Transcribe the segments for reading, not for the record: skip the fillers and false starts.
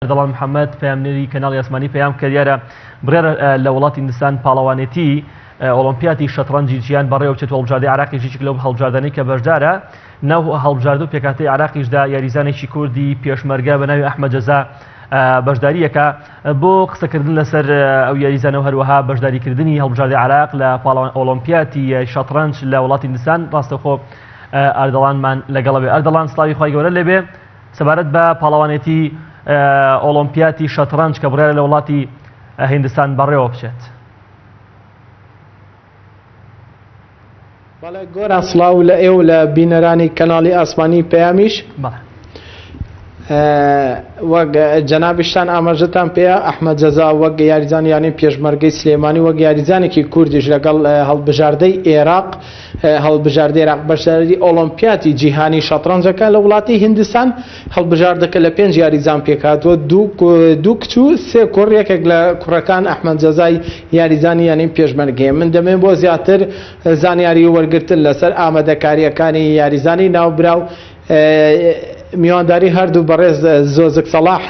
ئەردەڵان محەممەد پامنێری کەناڵی ئەسمانی پێیان کە دیارە بڕێرە لە وڵاتی هیندستان پاڵەوانێتی ئۆلۆمپیاتی شەترەنجی جیهان بەڕێوە بچێت هەڵبژاردەی عراقیشی لەو هەڵبژاردنەی کە بەشدارە ناو هەڵبژاردە و پێکهاتەی عراقیشدا یاریزانێکی کوردی پێشمەرگە بە ناوی ئەحمەد جەزا بەشداریەکە بۆ قسەکردن لەسەر ئەو یاریزانە و هەروەها بەشداریکردنی هەڵبژاردەی عراق لە ئۆلۆمپیاتی شەترەنج لە وڵاتی هیندستان ڕاستەخۆ ئەردەڵانمان لەگەڵە بێ. ئەردەڵان سڵاوی خۆی گەورە لێبێ سەبارەت بە پاڵەوانێتی ئۆلۆمپیاتی شەترەنج کە بڕیارە لە وڵاتی هیندستان بەڕێوە بچێت. بەڵێ گۆران سڵاو لە ئێوە لە بینەرانی کەناڵی ئاسمانی پەیامیش وەک جەنابیشتان ئاماژەتان پێەیە ئەحمەد جەزا وەک یاریزانی یانی پێشمەرگەی سلێمانی وەک یاریزانێکی کوردیش لەگەڵ هەڵبژاردەی عێراق هەڵبژاردەی عێراق بەشداری ئۆلۆمپیاتی جیهانی شەترەنجەکە لە وڵاتی هیندستان هەڵبژاردەکە لە 5 یاریزان پێکاتوە دوو کچ و 3 کوڕ یەکێک لە کوڕەکان ئەحمەد جەزای یاریزانی یانی پێشمەرگەیە. من دەمێن بۆ زیاتر زانیاری وەرگرتن لەسەر ئامادەکاریەکانی یاریزانی ناوبراو میوانداری هەردوو بەڕێز زۆزک سەلاح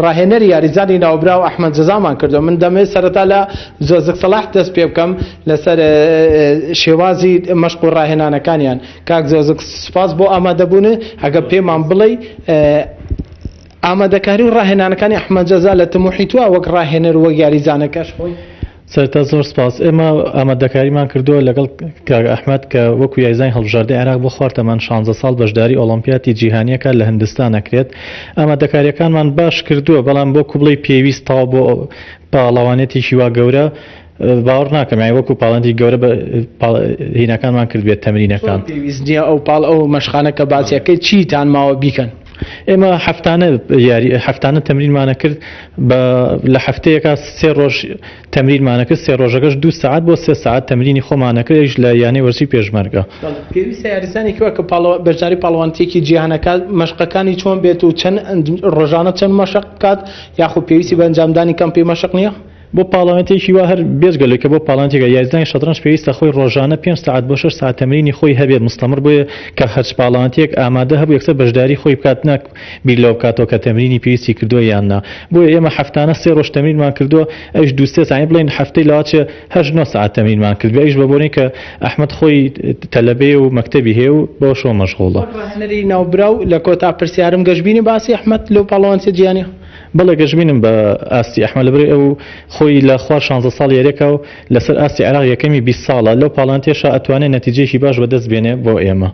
ڕاهێنەری یاریزانی ناوبراو ئەحمەد جەزامان کردو. من دەمێت سەرەتا لە زۆزک سەلاح دەست پێ بکەم لەسەر شێوازی مەشق و ڕاهێنانەکانیان. کاک زۆزک سپاس بۆ ئامادەبوون. ئەگە پێمان بڵێ ئامادەکاری و ڕاهێنانەکانی ئەحمەد جەزا لە تموحیتووە وەک ڕاهێنەر وەک یاریزانەکەش خۆی سەرتا زۆر سپاس. ئێمە ئامادەکاریمان کردووە لەگەڵ کاک ئەحمەد کە وەکو یاریزانی هەڵبژاردەی عێراق بۆ خواردەمان 16 ساڵ بەشداری ئۆلۆمپیاتی جیهانیەکە لە هیندستان ئەکرێت. ئامادەکاریەکانمان باش کردووە بەڵام بۆ کوبڵی پێویست تاوا بۆ پاڵەوانێتێکی وا گەورە باوەڕ ناکەم یانی وەکو پاڵەندی گەورە هینەکانمان کردبێت تەمرینەکان پێویست نییە ئەو مەشخانەکە باسیەکەی چیتان ماوە بیکەن. ئێمە هەفتانە تەمرینمانە کرد لە هەفتەیەکە 3 ڕۆژ تەمرینمانە کرد 3 ڕۆژەکەش 2 ساعت بۆ 3 ساعت تەمرینی خۆمانەکردش لە یانەی وەرزی پێشمەرگە. پێویستە یاریزانی کەوە کە بەشداری پاڵەوانتێکی جیهانەکە مەشقەکانی چۆن بێت و چەند ڕۆژانە چەند مەشق بکات یاخود پێویستی بە ئەنجامدانی کەم پێی مەشق نییە؟ بۆ پاڵەوانێتێکی وا هەر بێزگەلێک کە بۆ پاڵەوانێتێکە یاریزانی شەترەنج پێویستە خۆی ڕۆژانە 5 ساعت بۆ 6 ساعت تەمرینی خۆی هەبێت مستەمر بۆیە کە هەرچ پاڵەوانێتێک ئامادە هەبوو یەکسەر بەشداری خۆی بکات نەک بیر لەوە بکاتەوە کە تەمرینی پێویستی کردووە یاننا. بۆیە ئێمە هەفتانە 3 ڕۆژ تەمرینمان کردووە ئەوش 2-3 ساعت بڵێن هەفتەی لاواچێ 8-9 ساعت تەمرینمان کرد ئەوش بە بۆنەی کە ئەحمەد خۆی تەلەبێ و مەکتەبی هەیە و بۆ شۆ مەشغوڵە. ڕاهێنەری ناوبراو لە کۆتا پرسیارم گەشتبینی باسی ئەحمەد لەو پاڵەوانتە جیهانی بەڵێ گەشتبینم بە ئاستی ئەحمەد لەبەر ئەو خۆی لە خوار 16 ساڵ یاریەکە و لەسەر ئاستی عێراق یەکەمی 20 ساڵە لەو پاڵانتێشە ئەتوانێت نەتیجەیەکی باش بەدەست بێنێ بۆ ئێمە.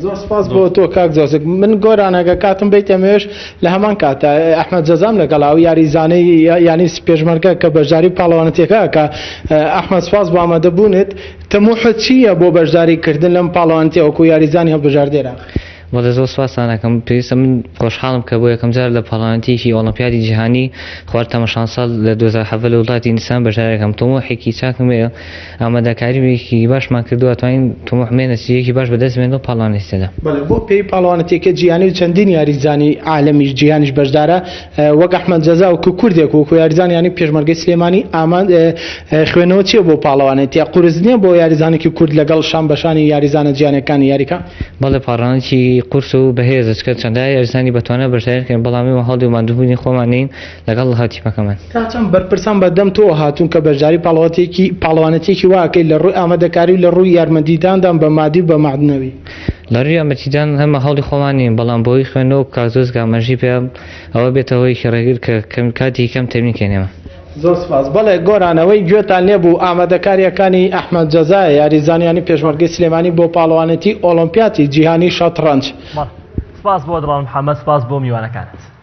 زۆر سپاس بۆ تۆ کاک زۆزک. من گۆرانەگە کاتم بیتەمێش لە هەمان کاتە ئەحمەد جەزام لەگەڵاو یاریزانەی یانی پێشمەرگە کە بەشداری پاڵەوانەتێکە کە ئەحمەد سپاس بۆ ئامادەبوونت تەموحت چییە بۆ بەشداریکردن لەم پاڵەوانتێ وەکو یاریزانی هەڵبژاردەی عێراق؟ وەڵێ زۆر سپاسانەکەم پێویستە من خۆشحاڵم کە بۆ یەکەم جار لە پاڵەوانتێکی ئۆلۆمپیادی جیهانی خواردەمە 6 ساڵ لە 2007 لە وڵاتی هیندستان بەشداریەکەم. تۆمۆحێکی چاکم هەیە ئامادەکاریێکی باشمان کردووە توانین تۆمۆحمێ نەتیجەیەکی باش بەدەست بێنەوە پاڵەوانێتیدا. بۆ پێی پاڵەوانەتێکە جیهانی و چەندین یاریزانی عالەمیش جیهانیش بەشدارە وەک ئەحمەد جەزا و کوردێک و یاریزانی یانی پێشمەرگەی سلێمانی خوێنەوە چیە بۆ پاڵەوانێتی قورس نییە بۆ یاریزانێکی کورد لەگەڵ شان بەشانی یاریزانە جیهانەکانی یاریکە؟ بەڵێ پاڕانێکی قورس و بەهێزچکە چەندای یاریزانی بەتوانە بەشداریکردن بەڵامی هەڵی و مادووبوونی خۆمانین لەگەڵ هاتیپەکەمان. تا چەند بەرپرسان بەدەم تۆ هاتوون کە بەشداری پاڵەوانەتێکی واکەی لە ڕووی ئامادەکاری و لە ڕووی یارمەتیداندان بە مادی و بە معدنەوەی لە ڕووی یارمەتیدان هەمە هەڵی خۆمانین بەڵام بۆی خوێندنەوە کازۆزگا مەژی پێ ئەوە بێتەوەی ڕێگر کە کاتی کەم تەمرینکەینەوە. زۆر سپاس. بەڵێ گۆرانەوەی گوێتان لێبوو ئامادەکاریەکانی ئەحمەد جەزا یاریزانیانی پێشمەرگەی سلێمانی بۆ پاڵەوانێتی ئۆلۆمپیاتی جیهانی شەترەنج. سپاس بۆ دڵان محەممەد سپاس بۆ میوانەکانت.